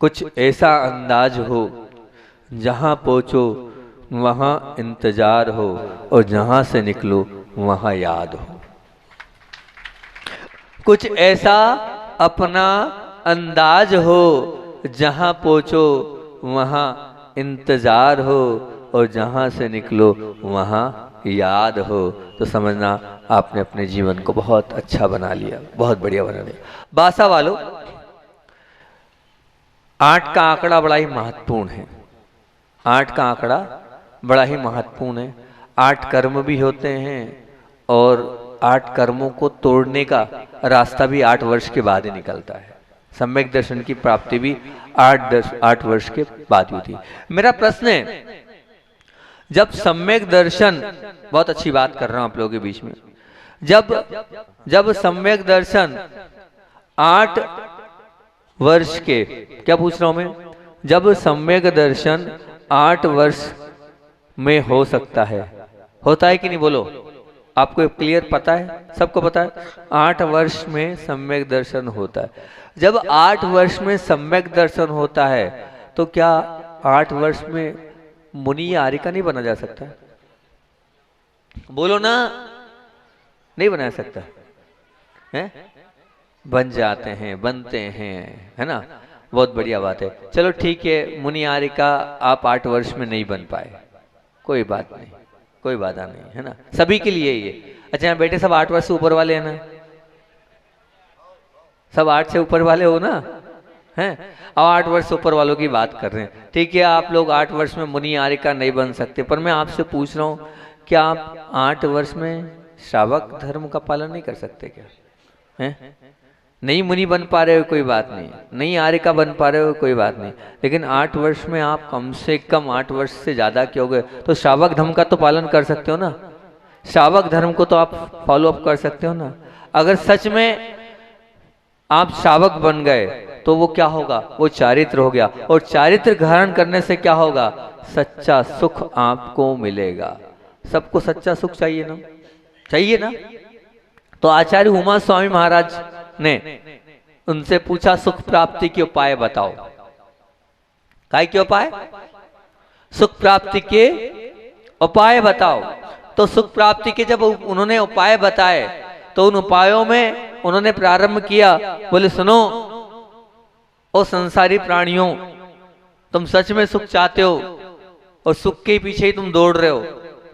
कुछ ऐसा अंदाज हो जहां पहुंचो वहां इंतजार हो और जहां से निकलो वहां याद हो। कुछ ऐसा अपना अंदाज हो जहां पहुंचो वहां इंतजार हो और जहां से निकलो वहां याद हो। तो समझना आपने अपने जीवन को बहुत अच्छा बना लिया, बहुत बढ़िया बना लिया। बासा वालों, 8 का आंकड़ा बड़ा ही महत्वपूर्ण है। 8 का आंकड़ा बड़ा ही महत्वपूर्ण है। 8 कर्म भी होते हैं और 8 कर्मों को तोड़ने का रास्ता भी 8 वर्ष के बाद ही निकलता है। सम्यक दर्शन की प्राप्ति भी 8 वर्ष के बाद होती है। मेरा प्रश्न है, जब सम्यक दर्शन, बहुत अच्छी बात कर रहा हूं आप लोगों के बीच में, जब सम्यक दर्शन 8 वर्ष के, क्या पूछ रहा हूं मैं, जब सम्यक दर्शन 8 वर्ष में हो सकता है, होता है कि नहीं बोलो? आपको क्लियर पता है? सबको पता है 8 वर्ष में सम्यक दर्शन होता है। जब 8 वर्ष में सम्यक दर्शन होता है तो क्या 8 वर्ष में मुनि या आर्यिका नहीं बना जा सकता? बोलो ना, नहीं बना सकता है? बन जाते हैं, बनते हैं, है ना? बहुत बढ़िया बात है। चलो ठीक है, मुनि आर्यिका आप 8 वर्ष में नहीं बन पाए, कोई बात नहीं, कोई बाधा नहीं, है ना? सभी के लिए ये। अच्छा, यहाँ बेटे सब 8 वर्ष से ऊपर वाले हैं ना? सब 8 से ऊपर वाले हो ना? हैं? अब 8 वर्ष से ऊपर वालों की बात कर रहे हैं। ठीक है, आप लोग 8 वर्ष में मुनि आर्यिका नहीं बन सकते, पर मैं आपसे पूछ रहा हूँ, क्या आप 8 वर्ष में श्रावक धर्म का पालन नहीं कर सकते क्या? हैं? नहीं मुनि बन पा रहे हो कोई बात नहीं, नहीं आर्यिका बन पा रहे हो कोई बात नहीं, लेकिन 8 वर्ष में आप कम से कम 8 वर्ष से ज्यादा क्या हो गए तो श्रावक धर्म का तो पालन कर सकते हो ना? श्रावक धर्म को तो आप फॉलो अप कर सकते हो ना? अगर सच में आप श्रावक बन गए तो वो क्या होगा? वो चारित्र हो गया, और चारित्र धारण करने से क्या होगा? सच्चा सुख आपको मिलेगा। सबको सच्चा सुख चाहिए ना? चाहिए ना? तो आचार्य उमा स्वामी महाराज ने उनसे पूछा, सुख प्राप्ति के उपाय बताओ। काय के उपाय? सुख प्राप्ति के उपाय बताओ। तो सुख प्राप्ति के जब उन्होंने उपाय बताए तो उन उपायों में उन्होंने प्रारंभ किया, बोले सुनो ओ संसारी प्राणियों, तुम सच में सुख चाहते हो और सुख के पीछे ही तुम दौड़ रहे हो।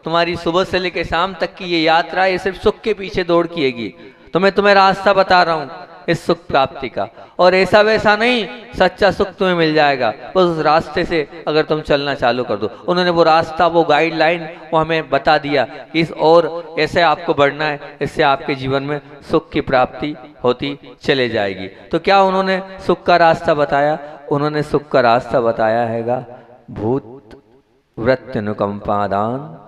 तुम्हारी सुबह से लेकर शाम तक की ये यात्रा ये सिर्फ सुख के पीछे दौड़ किएगी। तो मैं तुम्हें रास्ता बता रहा हूं इस सुख प्राप्ति का, और ऐसा वैसा नहीं, सच्चा सुख तुम्हें मिल जाएगा बस उस रास्ते से अगर तुम चलना चालू कर दो। उन्होंने वो रास्ता, वो गाइडलाइन वो हमें बता दिया, इस और ऐसे आपको बढ़ना है, इससे आपके जीवन में सुख की प्राप्ति होती चले जाएगी। तो क्या उन्होंने सुख का रास्ता बताया? उन्होंने सुख का रास्ता बताया हैगा भूत वृत्त्यनुकंपादान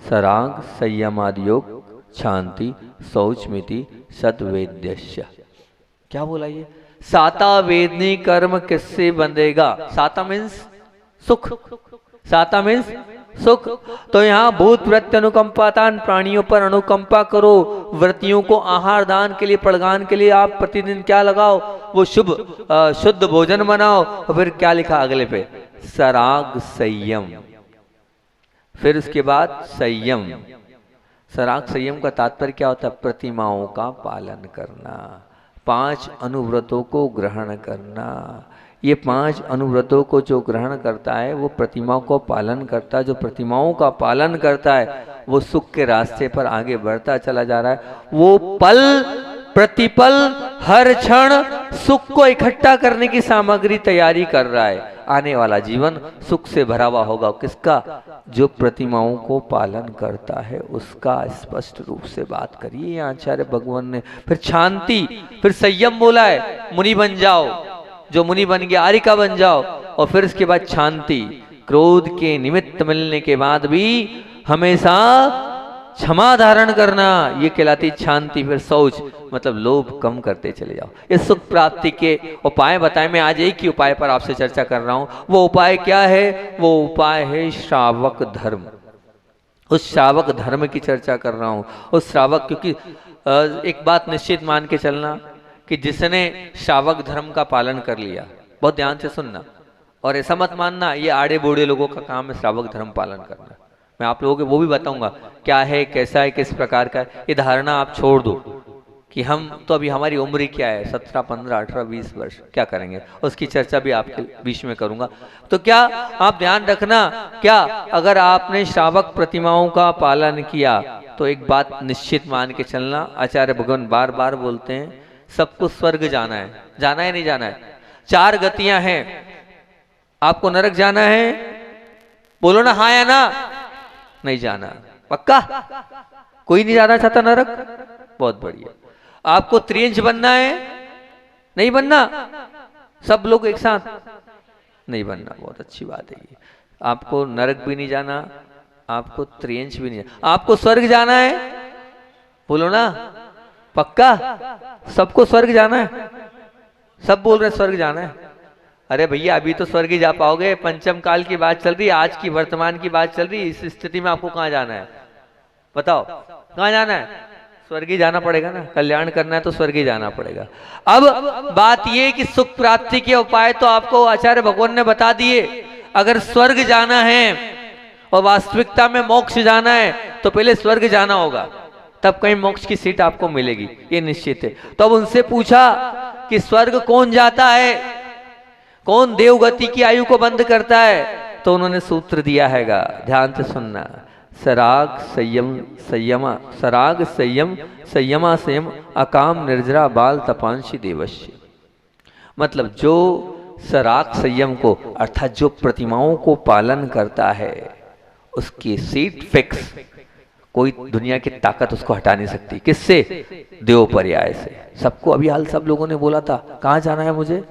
सराग संयमादि योग शांति शौचमिति सद्वेद्यस्य। क्या बोला ये? साता वेदनी कर्म किससे बंधेगा? साता मीन्स सुख, साता मीन्स सुख। तो यहाँ भूत वृत्ति अनुकंपातान, प्राणियों पर अनुकंपा करो, व्रतियों को आहार दान के लिए, पड़गान के लिए आप प्रतिदिन क्या लगाओ? वो शुद्ध भोजन बनाओ। और फिर क्या लिखा अगले पे? सराग संयम। फिर उसके बाद संयम। सराग संयम का तात्पर्य क्या होता है? प्रतिमाओं का पालन करना, 5 अनुव्रतों को ग्रहण करना। ये 5 अनुव्रतों को जो ग्रहण करता है वो प्रतिमाओं को पालन करता है। जो प्रतिमाओं का पालन करता है वो सुख के रास्ते पर आगे बढ़ता चला जा रहा है। वो पल प्रतिपल हर क्षण सुख को इकट्ठा करने की सामग्री तैयारी कर रहा है। आने वाला जीवन सुख से भरा हुआ होगा। किसका? जो प्रतिमाओं को पालन करता है उसका स्पष्ट रूप से बात करिए आचार्य भगवान ने। फिर शांति, फिर संयम बोला है, मुनि बन जाओ, जो मुनि बन गया आर्यिका बन जाओ। और फिर इसके बाद शांति, क्रोध के निमित्त मिलने के बाद भी हमेशा क्षमा धारण करना, ये कहलाती शांति। फिर शौच मतलब लोभ कम करते चले जाओ। इस सुख प्राप्ति के उपाय बताए। मैं आज एक ही उपाय पर आपसे चर्चा कर रहा हूं। वो उपाय क्या है? वो उपाय है श्रावक धर्म। उस श्रावक धर्म की चर्चा कर रहा हूं। उस श्रावक, क्योंकि एक बात निश्चित मान के चलना कि जिसने श्रावक धर्म का पालन कर लिया, बहुत ध्यान से सुनना, और ऐसा मत मानना ये आड़े बूढ़े लोगों का काम है श्रावक धर्म पालन करना। मैं आप लोगों को वो भी बताऊंगा क्या है, कैसा है, किस प्रकार का है। ये धारणा आप छोड़ दो कि हम तो अभी हमारी उम्र ही क्या है, 17, 15, 18, 20 वर्ष, क्या करेंगे, उसकी चर्चा भी आपके बीच में करूंगा। तो क्या आप ध्यान रखना, क्या अगर आपने श्रावक प्रतिमाओं का पालन किया तो एक बात निश्चित मान के चलना, आचार्य भगवान बार बार बोलते हैं सबको स्वर्ग जाना है। जाना है नहीं जाना है? 4 गतियां हैं। आपको नरक जाना है? बोलो ना हाँ या ना। नहीं जाना, पक्का? कोई नहीं जाना चाहता नरक? बहुत बढ़िया। आपको त्रियंश बनना है? नहीं बनना? सब लोग एक साथ नहीं बनना, बहुत अच्छी बात है ये। आपको नरक भी नहीं जाना, आपको त्रियंश भी नहीं जाना, आपको स्वर्ग जाना है? बोलो ना, पक्का? सबको स्वर्ग जाना है? सब बोल रहे स्वर्ग जाना है। अरे भैया अभी तो स्वर्ग ही जा पाओगे, पंचम काल की बात चल रही, आज की वर्तमान की बात चल रही। इस स्थिति में आपको कहां जाना है बताओ? कहां जाना है? स्वर्ग ही जाना पड़ेगा ना, कल्याण करना है तो स्वर्ग ही जाना पड़ेगा। अब बात यह कि सुख प्राप्ति के उपाय तो आपको आचार्य भगवान ने बता दिए। अगर स्वर्ग जाना है और वास्तविकता में मोक्ष जाना है तो पहले स्वर्ग जाना होगा, तब कहीं मोक्ष की सीट आपको मिलेगी, ये निश्चित है। तो अब उनसे पूछा कि स्वर्ग कौन जाता है, कौन देवगति की आयु को बंद करता है? तो उन्होंने सूत्र दिया हैगा, ध्यान से सुनना। सराग संयम संयमा, सराग संयम संयमा संयम अकाम निर्जरा बाल तपांशी देवश्य। मतलब जो सराग संयम को अर्थात जो प्रतिमाओं को पालन करता है उसकी सीट फिक्स, कोई दुनिया की ताकत उसको हटा नहीं सकती। किससे? देव पर्याय से। सबको अभी हाल सब लोगों ने बोला था कहां जाना है मुझे,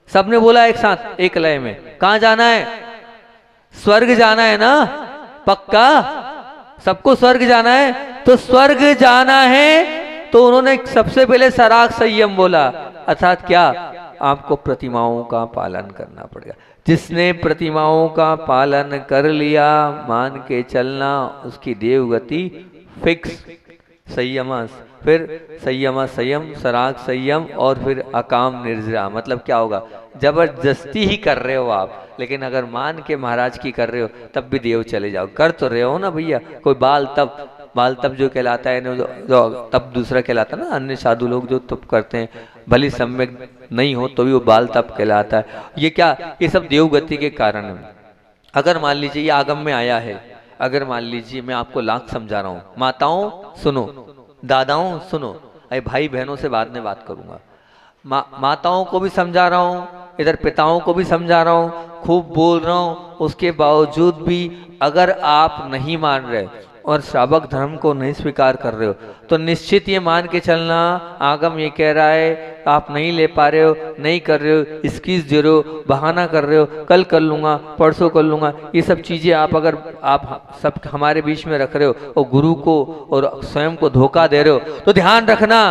सबने बोला एक साथ एक लय में, कहां जाना है? स्वर्ग जाना है ना, पक्का? सबको स्वर्ग जाना है। तो स्वर्ग जाना है तो उन्होंने सबसे पहले सराग संयम बोला, अर्थात क्या? आपको प्रतिमाओं का पालन करना पड़ेगा। जिसने प्रतिमाओं का पालन कर लिया मान के चलना उसकी देवगति फिक्स। संयमा, फिर संयमा संयम, सराग संयम और फिर अकाम निर्जरा। मतलब क्या होगा? जबरदस्ती ही कर रहे हो आप, लेकिन अगर मान के महाराज की कर रहे हो तब भी देव चले जाओ। कर तो रहे हो ना भैया। कोई बाल तप जो कहलाता है ना, जो तप दूसरा कहलाता है ना, अन्य साधु लोग जो तप करते हैं भले सम्यक नहीं हो तो भी वो बाल तप कहलाता है। ये क्या? ये सब देवगति के कारण है। अगर मान लीजिए ये आगम में आया है, अगर मान लीजिए मैं आपको लाख समझा रहा हूं, माताओं सुनो, दादाओं सुनो, अरे भाई बहनों से बाद में बात करूंगा, माताओं को भी समझा रहा हूं, इधर पिताओं को भी समझा रहा हूं, खूब बोल रहा हूं, उसके बावजूद भी अगर आप नहीं मान रहे और श्रावक धर्म को नहीं स्वीकार कर रहे हो तो निश्चित ये मान के चलना आगम ये कह रहा है आप नहीं ले पा रहे हो, नहीं कर रहे हो, एक्सक्यूज दे रहे हो, बहाना कर रहे हो, कल कर लूंगा, परसों कर लूंगा, ये सब चीजें आप अगर आप सब हमारे बीच में रख रहे हो और गुरु को और स्वयं को धोखा दे रहे हो तो ध्यान रखना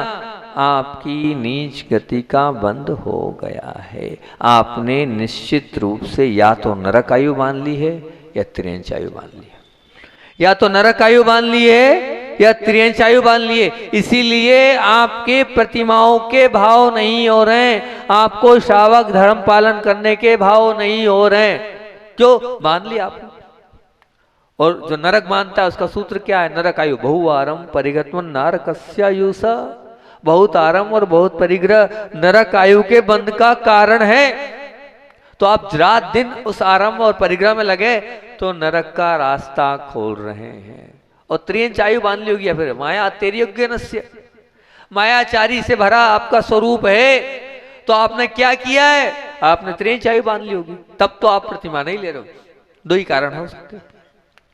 आपकी नीच गति का बंद हो गया है। आपने निश्चित रूप से या तो नरक आयु मान ली है या त्रियंच आयु मान ली है, या तो नरक आयु मान ली है या त्रियंच आयु मान लिए। इसीलिए आपके प्रतिमाओं के भाव नहीं हो रहे हैं, आपको श्रावक धर्म पालन करने के भाव नहीं हो रहे हैं। क्यों? मान लिया आपने। और जो नरक मानता है उसका सूत्र क्या है? नरक आयु बहुआरम परिगतम नारकस्यायुषा। बहुत आरम और बहुत परिग्रह नरक आयु के बंध का कारण है। तो आप रात दिन उस आरंभ और परिग्रह में लगे तो नरक का रास्ता खोल रहे हैं। और त्रियंच आयु बांध ली होगी, फिर माया तेरी योग्य मायाचारी से भरा आपका स्वरूप है तो आपने क्या किया है? आपने त्रियंच आयु बांध ली होगी, तब तो आप प्रतिमा नहीं ले रहे हो। दो ही कारण हो सकते हैं,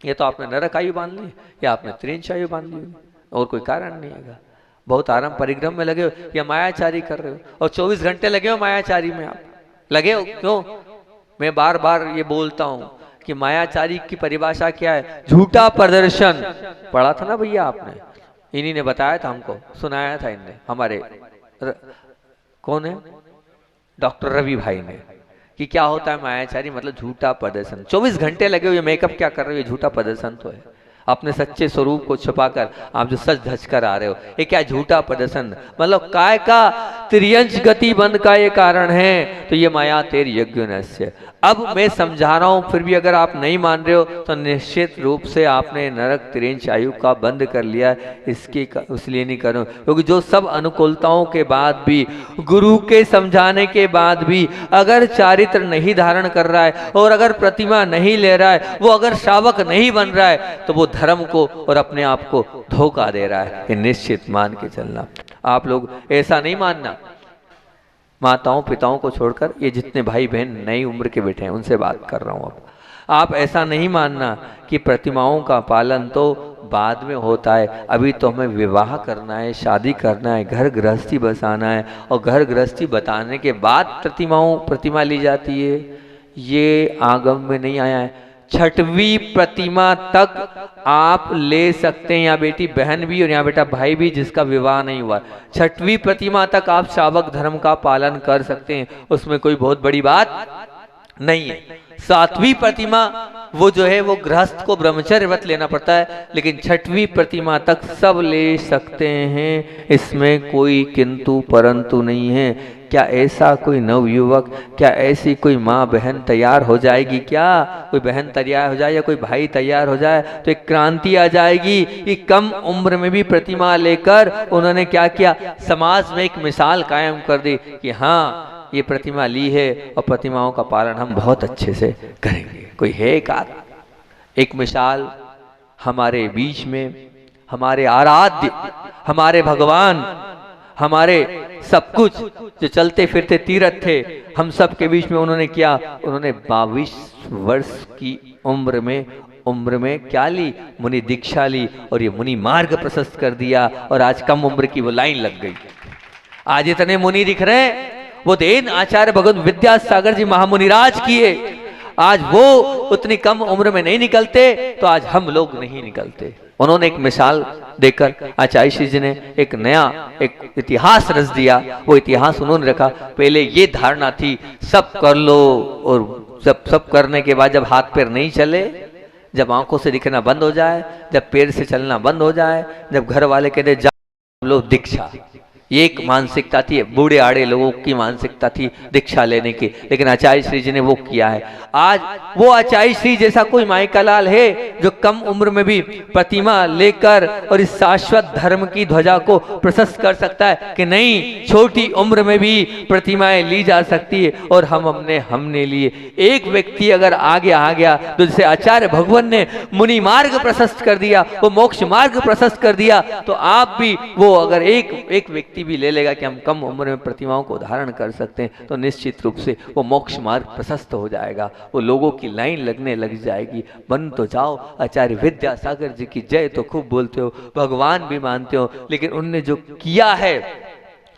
ये तो आपने नरक आयु बांध ली या आपने त्रियंच आयु बांध ली होगी, और कोई कारण नहीं है। बहुत आराम परिक्रम में लगे हो या मायाचारी कर रहे हो, और 24 घंटे लगे हो मायाचारी में आप लगे हो। क्यों? मैं बार बार ये बोलता हूं कि मायाचारी की परिभाषा क्या है? झूठा प्रदर्शन। पढ़ा था ना भैया आपने, इन्हीं ने बताया था हमको, सुनाया था इनने, हमारे कौन है, डॉक्टर रवि भाई ने, कि क्या होता है मायाचारी, मतलब झूठा प्रदर्शन। 24 घंटे लगे हो, ये मेकअप क्या कर रहे हो, ये झूठा प्रदर्शन तो है। अपने सच्चे स्वरूप को छुपाकर आप जो सच धज कर आ रहे हो, ये क्या झूठा प्रदर्शन, मतलब काय का त्रियंच गति बंद का ये कारण है। तो ये माया तेरी यज्ञ। अब मैं समझा रहा हूं, फिर भी अगर आप नहीं मान रहे हो तो निश्चित रूप से आपने नरक तिरेंच आयु का बंद कर लिया। इसलिए नहीं करो क्योंकि जो सब अनुकूलताओं के बाद भी, गुरु के समझाने के बाद भी अगर चारित्र नहीं धारण कर रहा है और अगर प्रतिमा नहीं ले रहा है, वो अगर श्रावक नहीं बन रहा है, तो वो धर्म को और अपने आप को धोखा दे रहा है। ये निश्चित मान के चलना। आप लोग ऐसा नहीं मानना। माताओं पिताओं को छोड़कर ये जितने भाई बहन नई उम्र के बैठे हैं उनसे बात कर रहा हूँ। अब आप ऐसा नहीं मानना कि प्रतिमाओं का पालन तो बाद में होता है, अभी तो हमें विवाह करना है, शादी करना है, घर गृहस्थी बसाना है, और घर गृहस्थी बताने के बाद प्रतिमा ली जाती है। ये आगम में नहीं आया है। छठवीं प्रतिमा तक आप ले सकते हैं, यहाँ बेटी बहन भी और यहाँ बेटा भाई भी जिसका विवाह नहीं हुआ, छठवीं प्रतिमा तक आप श्रावक धर्म का पालन कर सकते हैं, उसमें कोई बहुत बड़ी बात नहीं है। सातवीं प्रतिमा वो जो है वो गृहस्थ को ब्रह्मचर्य व्रत लेना पड़ता है, लेकिन छठवीं प्रतिमा तक सब ले सकते हैं, इसमें कोई किंतु परंतु नहीं है। क्या ऐसा कोई नवयुवक, क्या ऐसी कोई माँ बहन तैयार हो जाएगी, क्या कोई बहन तैयार हो जाए या कोई भाई तैयार हो जाए तो एक क्रांति आ जाएगी कि कम उम्र में भी प्रतिमा लेकर उन्होंने क्या किया, समाज में एक मिसाल कायम कर दी कि हाँ ये प्रतिमा ली है और प्रतिमाओं का पालन हम बहुत अच्छे से करेंगे। कोई है एक मिसाल हमारे बीच में, हमारे आराध्य, हमारे भगवान, हमारे सब कुछ जो चलते फिरते तीर्थ थे, हम सब के बीच में उन्होंने क्या, उन्होंने 22 वर्ष की उम्र में क्या ली, मुनि दीक्षा ली और ये मुनि मार्ग प्रशस्त कर दिया। और आज कम उम्र की वो लाइन लग गई। आज इतने मुनि दिख रहे हैं, वो देन आचार्य भगवत विद्यासागर जी महामुनिराज किए, आज वो उतनी कम उम्र में नहीं निकलते तो आज हम लोग नहीं निकलते। उन्होंने एक मिसाल देकर आचार्य श्री जी ने एक नया एक इतिहास रच दिया। वो इतिहास उन्होंने रखा, पहले ये धारणा थी सब कर लो, और सब करने के बाद जब हाथ पैर नहीं चले, जब आंखों से दिखना बंद हो जाए, जब पैर से चलना बंद हो जाए, जब घर वाले कहते जाओ लो दीक्षा, ये एक मानसिकता थी, बूढ़े आड़े लोगों की मानसिकता थी दीक्षा लेने की। लेकिन आचार्य श्री जी ने वो किया है। आज वो आचार्य श्री जैसा कोई माइकालाल है जो कम उम्र में भी प्रतिमा लेकर और इस शाश्वत धर्म की ध्वजा को प्रशस्त कर सकता है कि नहीं, छोटी उम्र में भी प्रतिमाएं ली जा सकती है और हमने लिए। एक व्यक्ति अगर आगे आ गया तो जैसे आचार्य भगवान ने मुनि मार्ग प्रशस्त कर दिया, वो मोक्ष मार्ग प्रशस्त कर दिया, तो आप भी वो अगर एक व्यक्ति भी ले लेगा कि हम कम उम्र में प्रतिमाओं को धारण कर सकते हैं, तो निश्चित रूप से वो मोक्ष मार्ग प्रशस्त हो जाएगा, वो लोगों की लाइन लगने लग जाएगी। बन तो जाओ। आचार्य विद्यासागर जी की जय तो खूब बोलते हो, भगवान भी मानते हो, लेकिन उनने जो किया है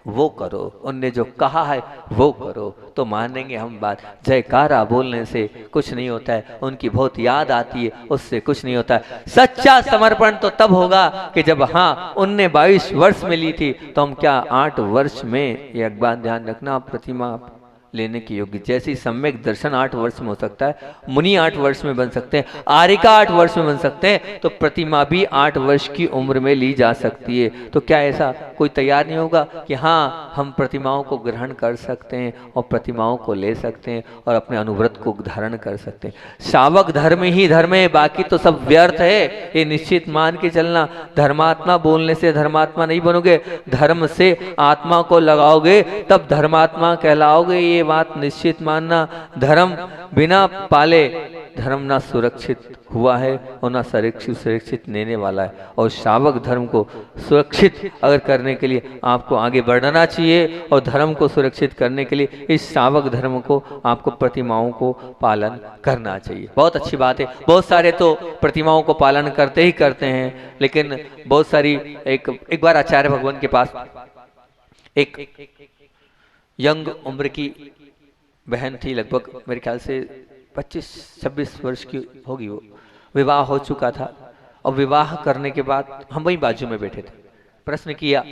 वो करो, उनने जो कहा है वो करो, तो मानेंगे हम बात। जयकारा बोलने से कुछ नहीं होता है, उनकी बहुत याद आती है, उससे कुछ नहीं होता है। सच्चा समर्पण तो तब होगा कि जब हाँ उनने 22 वर्ष में ली थी, तो हम क्या 8 वर्ष में, ये एक बात ध्यान रखना, प्रतिमा लेने की योग्य। जैसे सम्यक दर्शन 8 वर्ष में हो सकता है, मुनि 8 वर्ष में बन सकते हैं, आरिका 8 वर्ष में बन सकते हैं, तो प्रतिमा भी 8 वर्ष की उम्र में ली जा सकती है। तो क्या ऐसा कोई तैयार नहीं होगा कि हाँ हम प्रतिमाओं को ग्रहण कर सकते हैं और प्रतिमाओं को ले सकते हैं और अपने अनुव्रत को धारण कर सकते हैं। श्रावक धर्म ही धर्म है, बाकी तो सब व्यर्थ है, ये निश्चित मान के चलना। धर्मात्मा बोलने से धर्मात्मा नहीं बनोगे, धर्म से आत्मा को लगाओगे तब धर्मात्मा कहलाओगे, ये बात निश्चित मानना। धर्म बिना पाले धर्म ना सुरक्षित हुआ है और ना सुरक्षित लेने वाला है। और श्रावक धर्म को सुरक्षित अगर करने के लिए आपको आगे बढ़ना चाहिए और धर्म को सुरक्षित करने के लिए इस श्रावक धर्म को आपको प्रतिमाओं को पालन करना चाहिए। बहुत अच्छी बात है। बहुत सारे तो प्रतिमाओं को पालन करते ही करते हैं, लेकिन बहुत सारी एक बार आचार्य भगवान के पास एक यंग उम्र की बहन थी, लगभग मेरे ख्याल से 25-26 वर्ष की होगी, वो विवाह हो चुका था और विवाह करने के बाद हम वही बाजू में बैठे थे। प्रश्न किया,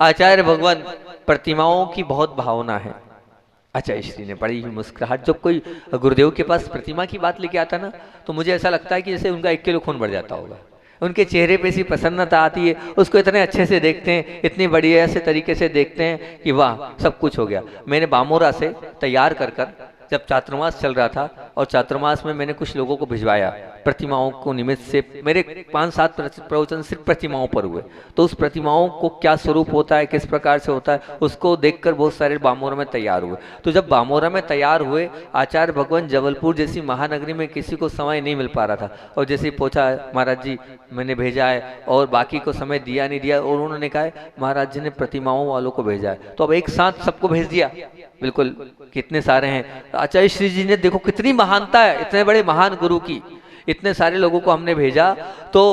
आचार्य भगवान प्रतिमाओं की बहुत भावना है। आचार्य श्री ने बड़ी ही मुस्कुराहट, जब कोई गुरुदेव के पास प्रतिमा की बात लेके आता ना, तो मुझे ऐसा लगता है कि जैसे उनका 1 किलो खून बढ़ जाता होगा। उनके चेहरे पे ऐसी प्रसन्नता आती है, उसको इतने अच्छे से देखते हैं, इतनी बढ़िया से तरीके से देखते हैं कि वाह सब कुछ हो गया। मैंने बामोरा से तैयार कर जब चातुर्मास चल रहा था और चातुर्मास में मैंने कुछ लोगों को भिजवाया प्रतिमाओं को निमित्त से, मेरे 5-7 प्रवचन सिर्फ प्रतिमाओं पर हुए, तो उस प्रतिमाओं को क्या स्वरूप होता है, किस प्रकार से होता है, उसको देखकर बहुत सारे बामोरा में तैयार हुए। तो जब बामोरा में तैयार हुए, आचार्य भगवान जबलपुर जैसी महानगरी में किसी को समय नहीं मिल पा रहा था, और जैसे ही पूछा महाराज जी मैंने भेजा है, और बाकी को समय दिया नहीं दिया, और उन्होंने कहा महाराज जी ने प्रतिमाओं वालों को भेजा है, तो अब एक साथ सबको भेज दिया। बिल्कुल, कितने सारे हैं। आचार्य श्री जी ने देखो कितनी महानता है, इतने बड़े महान गुरु की, इतने सारे लोगों को हमने भेजा, तो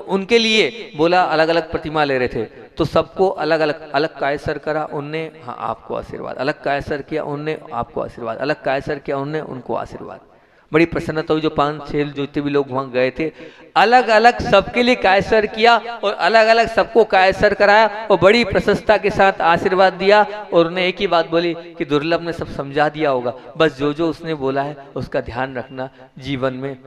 उनके लिए बोला अलग अलग प्रतिमा ले रहे थे, तो सबको अलग अलग, अलग कायसर करा उनने, हाँ आपको आशीर्वाद, अलग कायसर किया उनने, आपको आशीर्वाद, अलग कायसर किया उनने, उनको आशीर्वाद। बड़ी प्रसन्नता हुई। जो 5-6 जितने भी लोग वहां गए थे, अलग अलग सबके लिए कायसर किया और अलग अलग सबको कायसर कराया और बड़ी प्रशंसा के साथ आशीर्वाद दिया। और उन्हें एक ही बात बोली कि दुर्लभ ने सब समझा दिया होगा, बस जो जो उसने बोला है उसका ध्यान रखना, जीवन में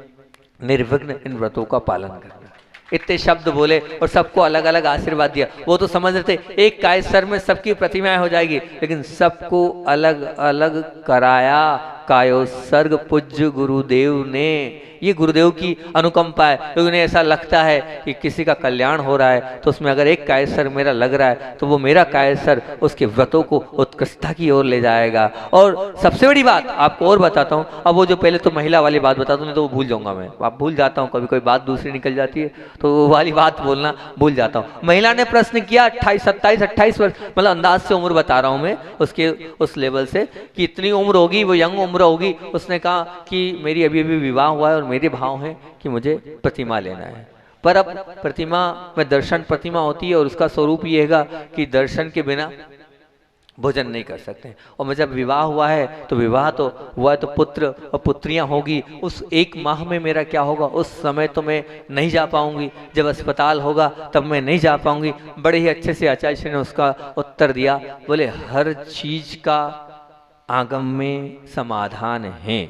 निर्विघ्न इन व्रतों का पालन करना। इतने शब्द बोले और सबको अलग अलग आशीर्वाद दिया। वो तो समझ रहे थे एक कायसर में सबकी प्रतिमाएं हो जाएगी, लेकिन सबको अलग अलग कराया कायोत्सर्ग पूज्य गुरुदेव ने। ये गुरुदेव की अनुकंपा है, क्योंकि उन्हें ऐसा लगता है कि किसी का कल्याण हो रहा है, तो उसमें अगर एक कायसर मेरा लग रहा है तो वो मेरा कायसर उसके व्रतों को उत्कृष्टता की ओर ले जाएगा। और सबसे बड़ी बात आपको और बताता हूँ, अब वो जो पहले तो महिला वाली बात बताता हूँ, नहीं तो वो भूल जाऊंगा मैं, आप भूल जाता हूँ, कभी कोई बात दूसरी निकल जाती है तो वो वाली बात बोलना भूल जाता हूँ। महिला ने प्रश्न किया 27-28 वर्ष, मतलब अंदाज से उम्र बता रहा हूँ मैं उसके, उस लेवल से कि इतनी उम्र होगी, वो यंग उम्र होगी। उसने कहा कि मेरी अभी अभी विवाह हुआ है और मेरे भाव हैं कि मुझे प्रतिमा लेना है, पर अब प्रतिमा में दर्शन प्रतिमा होती है और उसका स्वरूप ये है कि दर्शन के बिना भोजन नहीं कर सकते। और मैं जब विवाह हुआ है तो विवाह तो हुआ है तो पुत्र और पुत्रियां होगी, उस 1 माह में मेरा क्या होगा, उस समय तो मैं नहीं जा पाऊंगी, जब अस्पताल होगा तब मैं नहीं जा पाऊंगी। बड़े ही अच्छे से आचार्य श्री ने उसका उत्तर दिया, बोले हर चीज का आगम में समाधान है,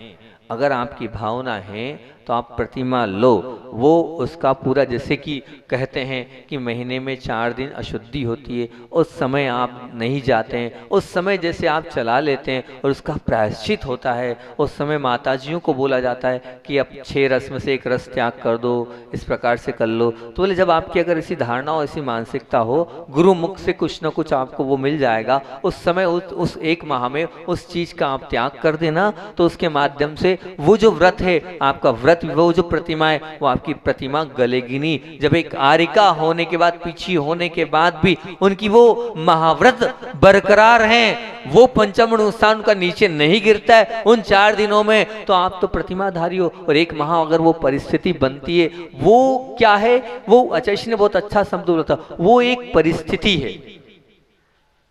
अगर आपकी भावना है तो आप प्रतिमा लो। वो उसका पूरा, जैसे कि कहते हैं कि महीने में 4 दिन अशुद्धि होती है, उस समय आप नहीं जाते हैं, उस समय जैसे आप चला लेते हैं और उसका प्रायश्चित होता है। उस समय माताजियों को बोला जाता है कि अब 6 रस में से 1 रस त्याग कर दो, इस प्रकार से कर लो। तो बोले जब आपकी अगर ऐसी धारणा हो, ऐसी मानसिकता हो, गुरु मुख से कुछ न कुछ आपको वो मिल जाएगा। उस समय उस 1 माह में उस चीज का आप त्याग कर देना, तो उसके माध्यम से वो जो व्रत है आपका व्रत, वो जो प्रतिमा है वो आपकी प्रतिमा गलेगी नहीं। जब एक आरिका होने के बाद, पीछी होने के बाद भी उनकी वो महाव्रत बरकरार हैं, वो पंचम अनुष्ठान का नीचे नहीं गिरता है उन 4 दिनों में, तो आप तो प्रतिमाधारी हो। और 1 माह अगर वो परिस्थिति बनती है, वो क्या है, वो आचार्य ने बहुत अच्छा शब्द बोला था, वो एक परिस्थिति है,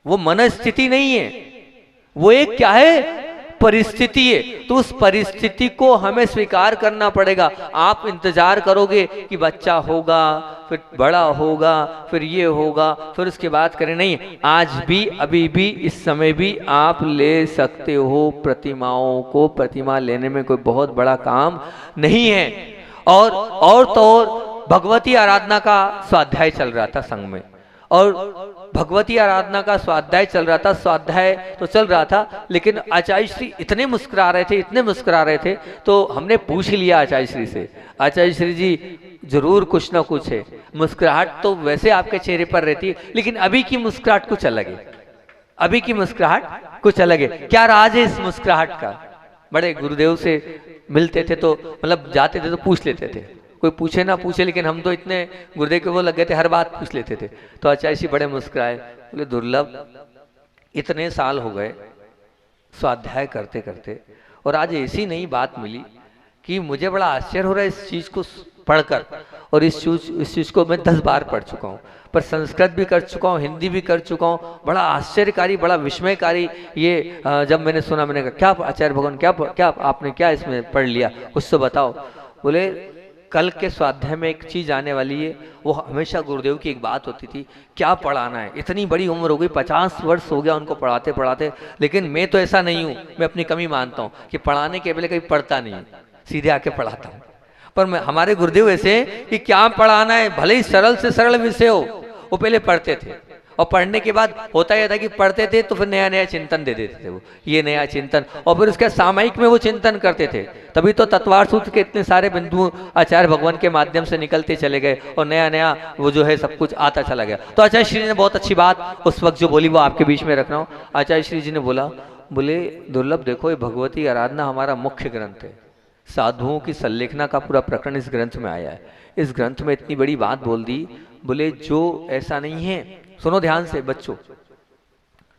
वो मनस्थिति नहीं है, वो एक क्या है, परिस्थिति है। तो उस परिस्थिति को हमें स्वीकार करना पड़ेगा। आप इंतजार करोगे कि बच्चा होगा, फिर बड़ा होगा, फिर ये होगा, फिर उसके बाद करें, नहीं, आज भी, अभी भी, इस समय भी आप ले सकते हो प्रतिमाओं को। प्रतिमा लेने में कोई बहुत बड़ा काम नहीं है। और तो और भगवती आराधना का स्वाध्याय चल रहा था संघ में, और भगवती आराधना का स्वाध्याय चल रहा था। स्वाध्याय तो चल रहा था, लेकिन आचार्य श्री इतने मुस्कुरा रहे थे, इतने मुस्कुरा रहे थे, तो हमने पूछ लिया आचार्य श्री से, आचार्य श्री जी जरूर कुछ ना कुछ है, मुस्कुराहट तो वैसे आपके चेहरे पर रहती है, लेकिन अभी की मुस्कुराहट कुछ अलग है, अभी की मुस्कुराहट कुछ अलग है, क्या राज है इस मुस्कुराहट का। बड़े गुरुदेव से मिलते थे तो मतलब जाते थे तो पूछ लेते थे, कोई पूछे ना पूछे, लेकिन हम तो इतने गुरुदेव के वो लग गए थे, हर बात पूछ लेते थे। तो आचार्य जी बड़े मुस्कुराए, बोले दुर्लभ इतने साल हो गए स्वाध्याय करते करते, और आज ऐसी नई बात मिली कि मुझे बड़ा आश्चर्य हो रहा है इस चीज को पढ़कर। और इस चीज को मैं 10 बार पढ़ चुका हूँ, पर संस्कृत भी कर चुका हूँ, हिंदी भी कर चुका हूँ। बड़ा आश्चर्यकारी, बड़ा विस्मयकारी ये जब मैंने सुना, मैंने कहा क्या आचार्य भगवान, क्या आपने क्या इसमें पढ़ लिया, कुछ तो बताओ। बोले कल के स्वाध्याय में एक चीज आने वाली है। वो हमेशा गुरुदेव की एक बात होती थी, क्या पढ़ाना है, इतनी बड़ी उम्र हो गई, 50 वर्ष हो गया उनको पढ़ाते पढ़ाते, लेकिन मैं तो ऐसा नहीं हूँ, मैं अपनी कमी मानता हूँ कि पढ़ाने के पहले कभी पढ़ता नहीं, सीधे आके पढ़ाता हूँ। पर मैं, हमारे गुरुदेव ऐसे कि क्या पढ़ाना है, भले ही सरल से सरल विषय हो, वो पहले पढ़ते थे और पढ़ने के बाद होता यह था कि पढ़ते थे तो फिर नया नया चिंतन दे देते थे वो, ये नया चिंतन, और फिर उसके सामयिक में वो चिंतन करते थे। तभी तो तत्वार सूत्र के इतने सारे बिंदु आचार्य भगवान के माध्यम से निकलते चले गए और नया नया वो जो है सब कुछ आता चला गया। तो आचार्य श्री जी ने बहुत अच्छी बात उस वक्त जो बोली वो आपके बीच में रख रहा हूँ। आचार्य श्री जी ने बोला, बोले दुर्लभ देखो, ये भगवती आराधना हमारा मुख्य ग्रंथ है, साधुओं की संलेखना का पूरा प्रकरण इस ग्रंथ में आया है। इस ग्रंथ में इतनी बड़ी बात बोल दी, बोले जो ऐसा नहीं है, सुनो ध्यान से बच्चों,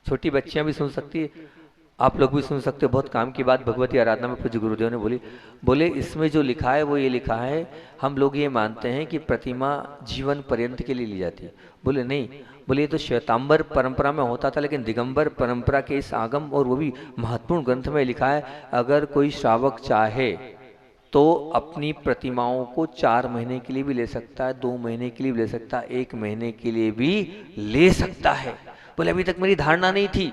छोटी बच्चियां भी सुन सकती है, आप लोग भी सुन सकते हो, बहुत काम की बात भगवती आराधना में पूज्य गुरुदेव ने बोली। बोले इसमें जो लिखा है वो ये लिखा है, हम लोग ये मानते हैं कि प्रतिमा जीवन पर्यंत के लिए ली जाती है। बोले नहीं, बोले ये तो श्वेतांबर परंपरा में होता था, लेकिन दिगंबर परंपरा के इस आगम और वो भी महत्वपूर्ण ग्रंथ में लिखा है, अगर कोई श्रावक चाहे तो अपनी प्रतिमाओं को 4 महीने के लिए भी ले सकता है, 2 महीने के लिए भी ले सकता है, 1 महीने के लिए भी ले सकता है। बोले अभी तक मेरी धारणा नहीं थी,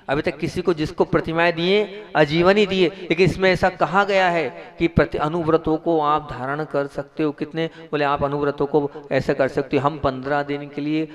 अभी तक किसी को जिसको प्रतिमाएं दिए आजीवन ही दिए, लेकिन इसमें ऐसा कहा गया है कि अनुव्रतों को आप धारण कर सकते हो। कितने? बोले आप अनुव्रतों को ऐसे कर सकते हो, हम 15 दिन के लिए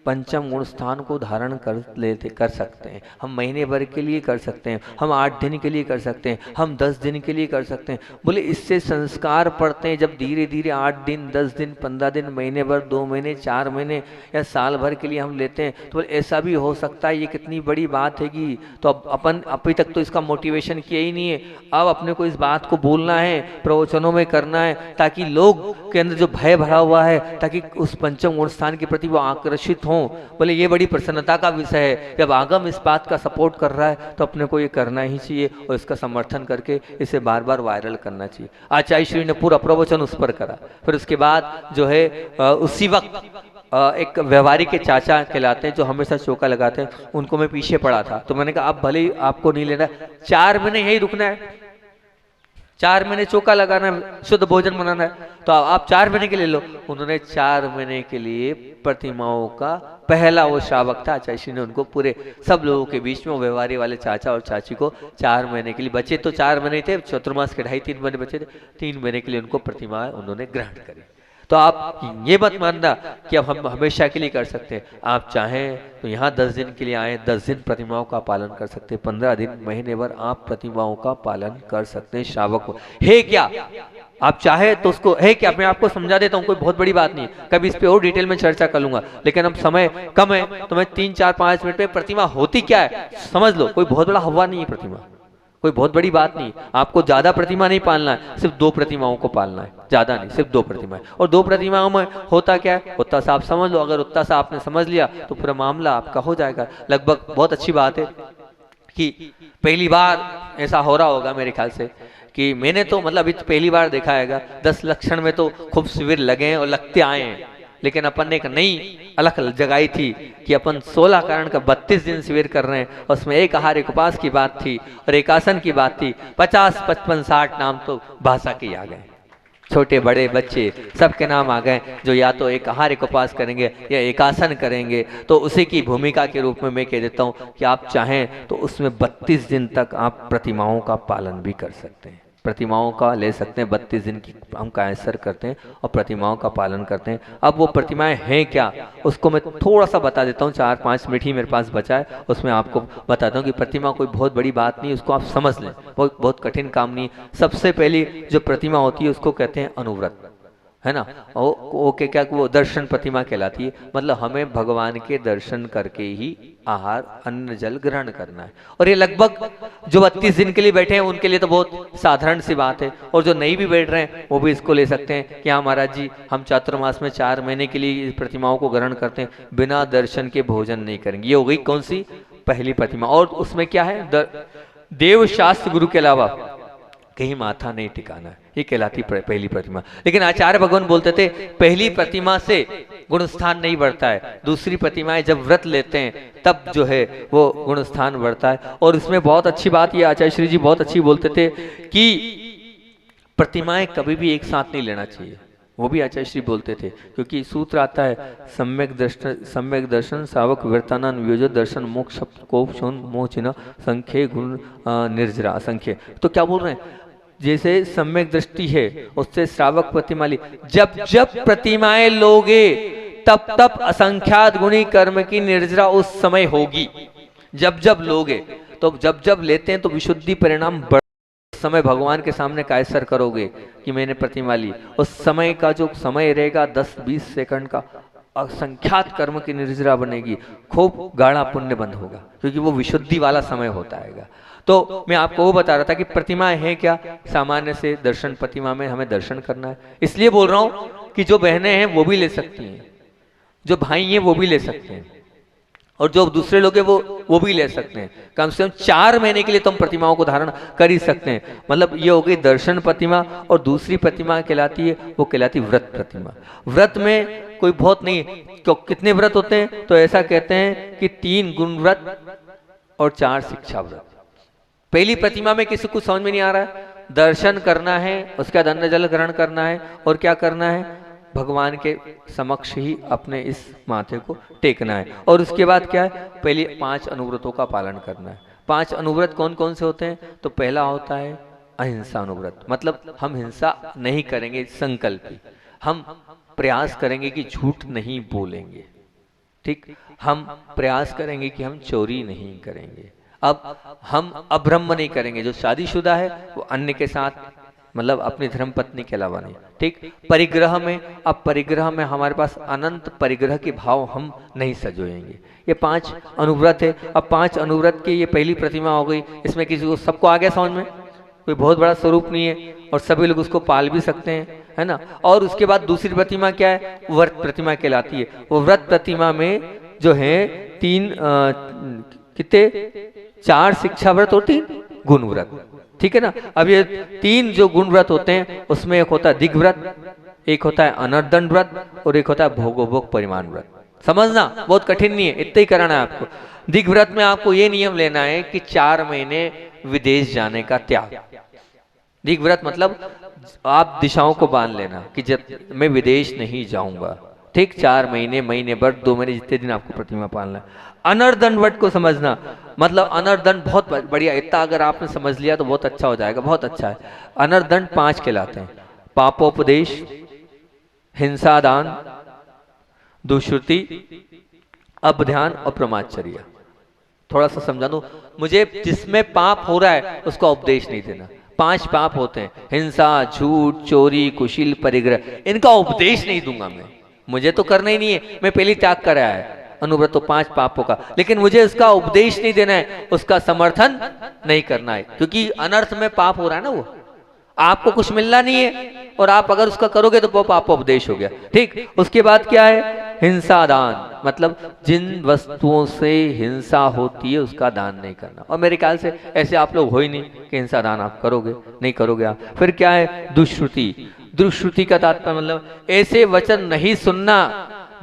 पंचम गुण स्थान को धारण कर सकते हैं, हम महीने भर के लिए कर सकते हैं, हम 8 दिन के लिए कर सकते हैं, हम 10 दिन के लिए कर सकते हैं। बोले इससे संस्कार पड़ते हैं, जब धीरे धीरे 8 दिन 10 दिन 15 दिन महीने भर 2 महीने 4 महीने या साल भर के लिए हम लेते हैं, तो बोले ऐसा भी हो सकता है। ये कितनी बड़ी बात है कि तो अब अपन अभी तक तो इसका मोटिवेशन किया ही नहीं है, अब अपने को इस बात को बोलना है, प्रवचनों में करना है, ताकि लोग के अंदर जो भय भरा हुआ है, ताकि उस पंचम गुण स्थान के प्रति वो आकर्षित हों। बोले ये बड़ी प्रसन्नता का विषय है, जब आगम इस बात का सपोर्ट कर रहा है तो अपने को ये करना ही चाहिए और इसका समर्थन करके इसे बार बार वायरल करना चाहिए। आचार्य श्री ने पूरा प्रवचन उस पर करा। फिर उसके बाद जो है उसी वक्त एक व्यवहारिक के चाचा कहलाते हैं जो हमेशा चौका लगाते हैं, उनको मैं पीछे पड़ा था, तो मैंने कहा अब भले ही आपको नहीं लेना, 4 महीने यही रुकना है, 4 महीने चौका लगाना है, शुद्ध भोजन बनाना है, तो आप 4 महीने के लिए लो। उन्होंने 4 महीने के लिए प्रतिमाओं का पहला वो श्रावक था, आचार्य श्री ने उनको पूरे सब लोगों के बीच में, वो व्यवहारी वाले चाचा और चाची को 4 महीने के लिए, बचे तो 4 महीने थे, चतुर्मास के 2.5-3 महीने बचे थे, 3 महीने के लिए उनको प्रतिमा उन्होंने ग्रहण करी। तो आप ये मत मानना कि अब हम हमेशा के लिए कर सकते हैं, आप चाहें तो यहाँ 10 दिन के लिए आए, 10 दिन प्रतिमाओं का पालन कर सकते हैं, 15 दिन महीने भर आप प्रतिमाओं का पालन कर सकते हैं। श्रावक है क्या, आप चाहे तो उसको है क्या, मैं आपको समझा देता हूँ, कोई बहुत बड़ी बात नहीं है, कभी इस पे और डिटेल में चर्चा कर लूंगा, लेकिन अब समय कम है तो मैं 3-4-5 मिनट में प्रतिमा होती क्या है समझ लो। कोई बहुत बड़ा हवा नहीं है प्रतिमा, कोई बहुत बड़ी बात नहीं, आपको ज्यादा प्रतिमा नहीं पालना है, सिर्फ 2 प्रतिमाओं को पालना है, ज्यादा नहीं, सिर्फ 2 प्रतिमाएं। और 2 प्रतिमाओं में होता क्या है उतना सा आप समझ लो, अगर उतना सा आपने समझ लिया तो पूरा मामला आपका हो जाएगा लगभग। बहुत अच्छी बात है कि पहली बार ऐसा हो रहा होगा मेरे ख्याल से कि मैंने तो मतलब अभी पहली बार देखा है, 10 लक्षण में तो खूब शिविर लगे हैं और लगते आए हैं, लेकिन अपन ने एक नई अलग जगाई थी कि अपन 16 कारण का 32 दिन शिविर कर रहे हैं, उसमें एक आहार एक उपास की बात थी और एक आसन की बात थी। 50 55 60 नाम तो भाषा के आ गए, छोटे बड़े बच्चे सबके नाम आ गए, जो या तो एक आहार एक उपास करेंगे या एक आसन करेंगे। तो उसी की भूमिका के रूप में मैं कह देता हूँ कि आप चाहें तो उसमें 32 दिन तक आप प्रतिमाओं का पालन भी कर सकते हैं, प्रतिमाओं का ले सकते हैं, 32 दिन की हम कायसर करते हैं और प्रतिमाओं का पालन करते हैं। अब वो प्रतिमाएं हैं क्या उसको मैं थोड़ा सा बता देता हूँ, 4-5 मिनट ही मेरे पास बचा है, उसमें आपको बताता हूँ कि प्रतिमा कोई बहुत बड़ी बात नहीं, उसको आप समझ लें, बहुत कठिन काम नहीं। सबसे पहली जो प्रतिमा होती है उसको कहते हैं अनुव्रत, है ना, वो क्या वो दर्शन प्रतिमा कहलाती है, मतलब हमें भगवान के दर्शन करके ही आहार अन्न जल ग्रहण करना है। और ये लगभग जो 32 दिन के लिए बैठे हैं उनके लिए तो बहुत साधारण सी बात है, और जो नहीं भी बैठ रहे हैं वो भी इसको ले सकते हैं कि हाँ महाराज जी हम चातुर्मास में 4 महीने के लिए प्रतिमाओं को ग्रहण करते हैं, बिना दर्शन के भोजन नहीं करेंगे। ये हो गई कौन सी पहली प्रतिमा, और उसमें क्या है देव शास्त्र गुरु के अलावा कहीं माथा नहीं टिकाना है, ये कहलाती पहली प्रतिमा। लेकिन आचार्य भगवान बोलते थे पहली प्रतिमा से गुणस्थान नहीं बढ़ता है, दूसरी प्रतिमाएं जब व्रत लेते हैं तब जो है वो गुणस्थान बढ़ता है। और इसमें बहुत अच्छी बात ये आचार्य श्री जी बहुत अच्छी बोलते थे कि प्रतिमाएं कभी भी एक साथ नहीं लेना चाहिए, वो भी आचार्य श्री बोलते थे, क्योंकि सूत्र आता है सम्यक दर्शन सावक वर्ताना वियोज दर्शन मोक्ष को मोचिना संख्य गुण निर्जरा संख्य। तो क्या बोल रहे हैं, जैसे सम्यक दृष्टि है उससे श्रावक प्रतिमा ली, जब जब प्रतिमाएं लोगे तब तब असंख्यात गुणी कर्म की निर्जरा उस समय होगी। जब जब लोगे, तो जब जब लेते हैं तो विशुद्धि परिणाम बढ़, समय भगवान के सामने कायसर करोगे कि मैंने प्रतिमा ली, उस समय का जो समय रहेगा 10-20 सेकंड का, असंख्यात कर्म की निर्जरा बनेगी, खूब गाढ़ा पुण्य बंद होगा, क्योंकि वो विशुद्धि वाला समय होता है। तो मैं आपको वो बता रहा था कि प्रतिमाएं हैं क्या, सामान्य से दर्शन प्रतिमा में हमें दर्शन करना है। इसलिए बोल रहा हूं कि जो बहनें हैं वो भी ले सकती हैं, जो भाई हैं वो भी ले सकते हैं, और जो दूसरे लोग हैं वो भी ले सकते हैं। कम से कम 4 महीने के लिए तो हम प्रतिमाओं को धारण कर ही सकते हैं। मतलब ये हो गई दर्शन प्रतिमा, और दूसरी प्रतिमा कहलाती है, वो कहलाती व्रत प्रतिमा। व्रत में कोई बहुत नहीं, कितने व्रत होते हैं, तो ऐसा कहते हैं कि 3 गुण व्रत और 4 शिक्षा व्रत। पहली प्रतिमा में किसी को समझ में नहीं आ रहा है, दर्शन करना है, उसके बाद अन्न जल ग्रहण करना है, और क्या करना है, भगवान के समक्ष ही अपने इस माथे को टेकना है, और उसके बाद क्या है, पहले 5 अनुव्रतों का पालन करना है। 5 अनुव्रत कौन कौन से होते हैं, तो पहला होता है अहिंसा अनुव्रत, मतलब हम हिंसा नहीं करेंगे, संकल्प, हम प्रयास करेंगे कि झूठ नहीं बोलेंगे, ठीक, हम प्रयास करेंगे कि हम चोरी नहीं करेंगे, अब हम अब्रह्म नहीं करेंगे, जो शादीशुदा है वो अन्य के साथ, मतलब अपनी धर्म पत्नी के अलावा नहीं, ठीक। परिग्रह में, अब परिग्रह में हमारे पास अनंत परिग्रह के भाव हम नहीं सजोएंगे। ये 5 अनुव्रत है। अब 5 अनुव्रत की ये पहली प्रतिमा हो गई, इसमें किसी को सबको आ गया समझ में, कोई बहुत बड़ा स्वरूप नहीं है, और सभी लोग उसको पाल भी सकते हैं, है ना। और उसके बाद दूसरी प्रतिमा क्या है, व्रत प्रतिमा कहलाती है। वो व्रत प्रतिमा में जो है 3 कितने 4 शिक्षा व्रत और 3 गुण व्रत, ठीक है ना। अब ये 3 जो गुण व्रत होते हैं, उसमें एक होता है दिग् व्रत, एक होता है अनर्दंड व्रत, और एक होता है भोगोभोग परिमाण व्रत। समझना बहुत कठिन नहीं है, इतना ही कराना है आपको। दिग् व्रत में आपको ये नियम लेना है कि 4 महीने विदेश जाने का त्याग। दिग् व्रत मतलब आप दिशाओं को बांध लेना कि जब मैं विदेश नहीं जाऊंगा, ठीक, 4 महीने, महीने भर, 2 महीने, जितने दिन आपको प्रतिमा पालना है। अनर्दंड व्रत को समझना, मतलब अनर्दंड बहुत बढ़िया, इतना अगर आपने समझ लिया तो बहुत अच्छा हो जाएगा, बहुत अच्छा है। अनर्दंड 5 कहलाते हैं, पापोपदेश, हिंसा दान, दुष्श्रुति, अपध्यान और प्रमाचर्या। थोड़ा सा समझा दूं मुझे, जिसमें पाप हो रहा है उसका उपदेश नहीं देना। 5 पाप होते हैं, हिंसा, झूठ, चोरी, कुशील, परिग्रह, इनका उपदेश नहीं दूंगा मैं, मुझे तो करना ही नहीं है, मैं पहले त्याग कराया है अनुव्रत, तो 5 पापों का, लेकिन मुझे उसका उपदेश नहीं देना है, उसका समर्थन नहीं करना है, क्योंकि अनर्थ में पाप हो रहा है ना, वो आपको कुछ मिलना नहीं है, और आप अगर उसका करोगे तो वो पाप उपदेश हो गया, ठीक। उसके बाद क्या है, हिंसा दान, मतलब जिन वस्तुओं से हिंसा होती है उसका दान नहीं करना, और मेरे ख्याल से ऐसे आप लोग हो ही नहीं कि हिंसा दान आप करोगे, नहीं करोगे आप। फिर क्या है, दुष्श्रुति। दुष्श्रुति का तात्पर्य मतलब ऐसे वचन नहीं सुनना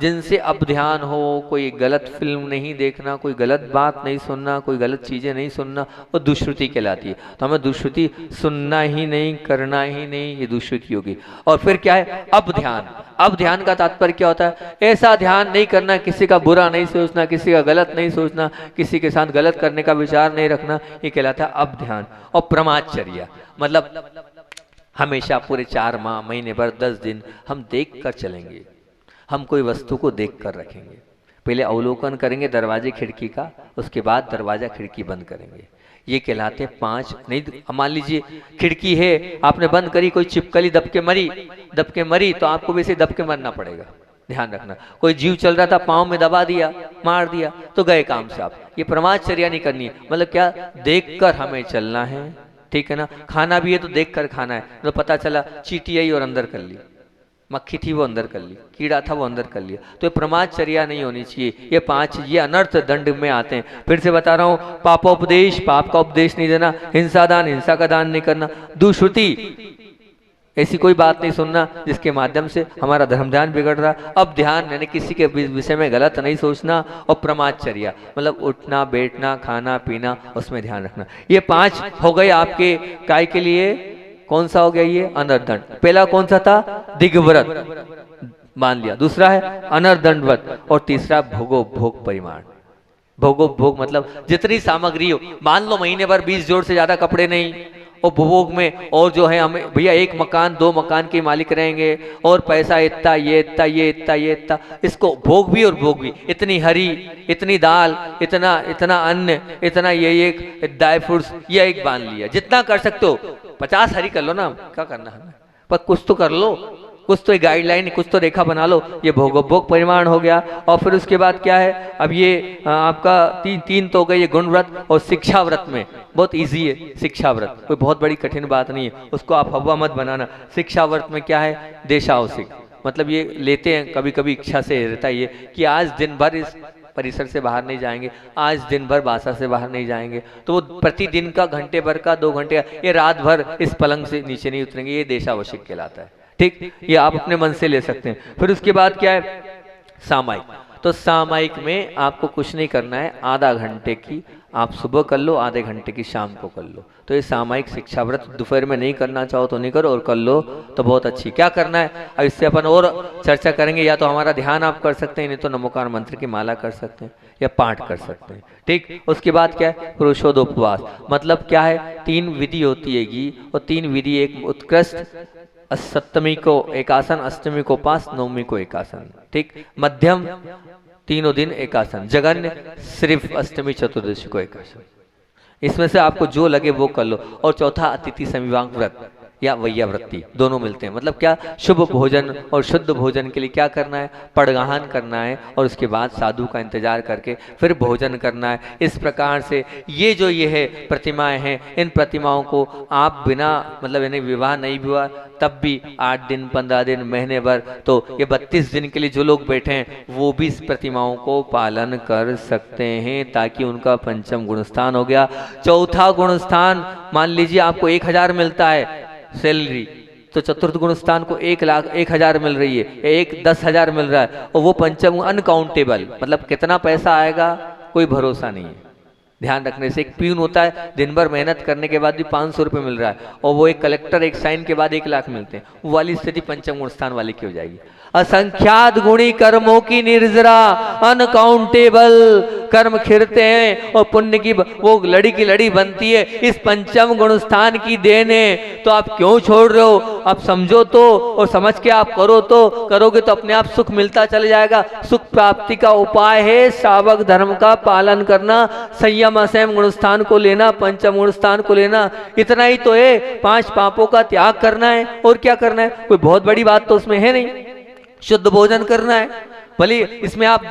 जिनसे अब ध्यान हो, कोई गलत फिल्म नहीं देखना, कोई गलत बात नहीं सुनना, कोई गलत चीजें नहीं सुनना, वो दुष्श्रुति कहलाती है। तो हमें दुष्श्रुति सुनना ही नहीं, करना ही नहीं, ये दुष्श्रुति होगी। और फिर क्या है, अब ध्यान। अब ध्यान का तात्पर्य क्या होता है, ऐसा ध्यान नहीं करना, किसी का बुरा नहीं सोचना, किसी का गलत नहीं सोचना, किसी के साथ गलत करने का विचार नहीं रखना, ये कहलाता है अब ध्यान। और प्रमाचर्या मतलब हमेशा पूरे 4 माह, महीने भर, 10 दिन हम देख कर चलेंगे, हम कोई वस्तु को देख कर रखेंगे, पहले अवलोकन करेंगे दरवाजे खिड़की का, उसके बाद दरवाजा खिड़की बंद करेंगे। ये कहलाते 5 नहीं। मान लीजिए खिड़की है, आपने बंद करी, कोई छिपकली दब के मरी तो आपको वैसे दब के मरना पड़ेगा, ध्यान रखना। कोई जीव चल रहा था, पाँव में दबा दिया, मार दिया, तो गए काम से आप। ये प्रमाचर्या नहीं करनी है, मतलब क्या, देख कर हमें चलना है, ठीक है ना। खाना भी है तो देख कर खाना है, तो पता चला चींटी आई और अंदर कर ली, मक्खी थी वो अंदर कर ली, कीड़ा था वो अंदर कर लिया, तो ये प्रमाचर्या नहीं होनी चाहिए। ये 5 ये अनर्थ दंड में आते हैं। फिर से बता रहा हूँ, पापोपदेश, पाप का उपदेश नहीं देना, हिंसा दान, हिंसा का दान नहीं करना, दुष्श्रुति, ऐसी कोई बात नहीं सुनना जिसके माध्यम से हमारा धर्म ध्यान बिगड़ रहा। अब ध्यान यानी किसी के विषय में गलत नहीं सोचना, और प्रमाचर्या मतलब उठना, बैठना, खाना पीना, उसमें ध्यान रखना। ये 5 हो गए आपके काय के लिए। कौन सा हो गया ये, अनर्दंड। पहला कौन सा था, दिग्व्रत, मान लिया। दूसरा है अनर्दंडव्रत, और तीसरा भोगोभोग परिमाण। भोगोभोग मतलब जितनी सामग्री हो, मान लो महीने भर 20 जोड़ से ज्यादा कपड़े नहीं, उपभोग में, और जो है हमें भैया एक मकान 2 मकान के मालिक रहेंगे और पैसा इतना, ये इतना, ये इतना, ये इतना, इसको भोग भी और भोग भी, इतनी हरी, इतनी दाल, इतना इतना अन्न, इतना ये एक ड्राई फ्रूट्स, ये एक बांध लिया। जितना कर सकते हो 50 हरी कर लो ना, क्या करना हमें, पर कुछ तो कर लो, कुछ तो एक गाइडलाइन, कुछ तो रेखा बना लो। ये भोगोपभोग परिमाण हो गया। और फिर उसके बाद क्या है, अब ये आपका तीन तो हो गए ये गुण व्रत। और शिक्षा व्रत में बहुत इजी है, शिक्षा व्रत कोई बहुत बड़ी कठिन बात नहीं है, उसको आप हवा मत बनाना। शिक्षा व्रत में क्या है, देशावसिक, मतलब ये लेते हैं कभी कभी इच्छा से रहता है ये कि आज दिन भर इस परिसर से बाहर नहीं जाएंगे, आज दिन भर बासा से बाहर नहीं जाएंगे, तो वो प्रतिदिन का घंटे भर का 2 घंटे का, ये रात भर इस पलंग से नीचे नहीं उतरेंगे, ये देशावसिक कहलाता है। ठीक, ये आप अपने मन से ले सकते हैं। फिर उसके बाद क्या है, सामायिक। तो सामायिक में आपको कुछ नहीं करना है, आधा घंटे की आप सुबह कर लो, आधे घंटे की शाम को कर लो। तो ये सामायिक शिक्षा व्रत दोपहर में नहीं करना चाहो तो नहीं करो, और कर लो तो बहुत अच्छी। क्या करना है, अब इससे अपन और चर्चा करेंगे। या तो हमारा ध्यान आप कर सकते हैं, नहीं तो नमोकार मंत्र की माला कर सकते हैं या पाठ कर सकते हैं। ठीक, उसके बाद क्या है, पुरुषोदोपवास, मतलब क्या है, 3 विधि होती हैगी, और 3 विधि, एक उत्कृष्ट, सप्तमी को एकासन, अष्टमी को उपास, नवमी को एकासन। ठीक, मध्यम तीनों दिन एकासन, जगन्य सिर्फ अष्टमी चतुर्दशी को एकासन। इसमें से आपको जो लगे वो कर लो। और चौथा अतिथि समिवांग व्रत या वैयावृत्ति, दोनों मिलते हैं। मतलब क्या, शुभ भोजन और शुद्ध भोजन के लिए क्या करना है, पड़गाहन करना है, और उसके बाद साधु का इंतजार करके फिर भोजन करना है। इस प्रकार से ये जो ये है प्रतिमाएं हैं, इन प्रतिमाओं को आप बिना, मतलब इन्हें विवाह नहीं हुआ तब भी 8 दिन, 15 दिन, महीने भर, तो ये 32 दिन के लिए जो लोग बैठे हैं वो भी इस प्रतिमाओं को पालन कर सकते हैं, ताकि उनका पंचम गुणस्थान हो गया। चौथा गुणस्थान, मान लीजिए आपको 1000 मिलता है सैलरी, तो चतुर्थ गुण स्थान को 1,00,000 मिल रही है, एक 10,000 मिल रहा है, और वो पंचम अनकाउंटेबल, मतलब कितना पैसा आएगा कोई भरोसा नहीं है। ध्यान रखने से, एक प्यून होता है, दिन भर मेहनत करने के बाद भी 500 रुपये मिल रहा है, और वो एक कलेक्टर एक साइन के बाद 1,00,000 मिलते हैं, वो वाली स्थिति पंचम गुण स्थान वाली की हो जाएगी। असंख्यात गुणी कर्मों की निर्जरा, अनकाउंटेबल कर्म खिरते हैं, और पुण्य की वो लड़ी की लड़ी बनती है, इस पंचम गुण स्थान की देन है। तो आप क्यों छोड़ रहे हो, आप समझो तो, और समझ के आप करो तो, करोगे तो अपने आप सुख मिलता चले जाएगा। सुख प्राप्ति का उपाय है श्रावक धर्म का पालन करना, संयम असंयम गुणस्थान को लेना, पंचम गुणस्थान को लेना, इतना ही तो है। 5 पापों का त्याग करना है, और क्या करना है, कोई बहुत बड़ी बात तो उसमें है नहीं। शुद्ध भोजन करना है, भले इसमें आप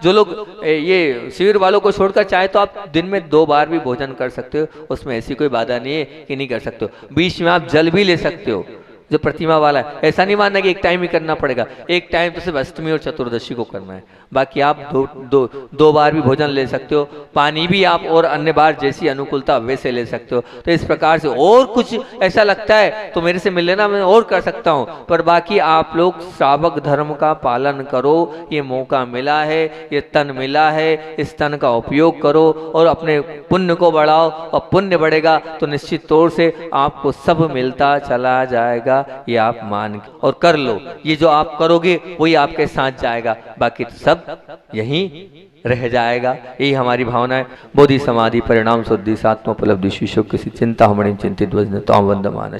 जो लोग ये शिविर वालों को छोड़कर चाहे तो आप दिन में 2 बार भी भोजन कर सकते हो, उसमें ऐसी कोई बाधा नहीं है कि नहीं कर सकते हो। बीच में आप जल भी ले सकते हो, जो प्रतिमा वाला है। ऐसा नहीं मानना कि एक टाइम ही करना पड़ेगा, एक टाइम तो सिर्फ अष्टमी और चतुर्दशी को करना है, बाकी आप दो बार भी भोजन ले सकते हो। पानी भी आप और अन्य बार जैसी अनुकूलता वैसे ले सकते हो। तो इस प्रकार से, और कुछ ऐसा लगता है तो मेरे से मिल लेना, मैं और कर सकता हूँ, पर बाकी आप लोग श्रावक धर्म का पालन करो। ये मौका मिला है, ये तन मिला है, इस तन का उपयोग करो और अपने पुण्य को बढ़ाओ, और पुण्य बढ़ेगा तो निश्चित तौर से आपको सब मिलता चला जाएगा। ये आप मान और कर लो, ये जो आप करोगे वही आपके साथ जाएगा, बाकी तो सब यहीं रह जाएगा। यही हमारी भावना है। बोधि समाधि परिणाम शुद्धि सात्मोपलब्धि शिशु किसी चिंता हमने चिंतित वजन तो वंदमान।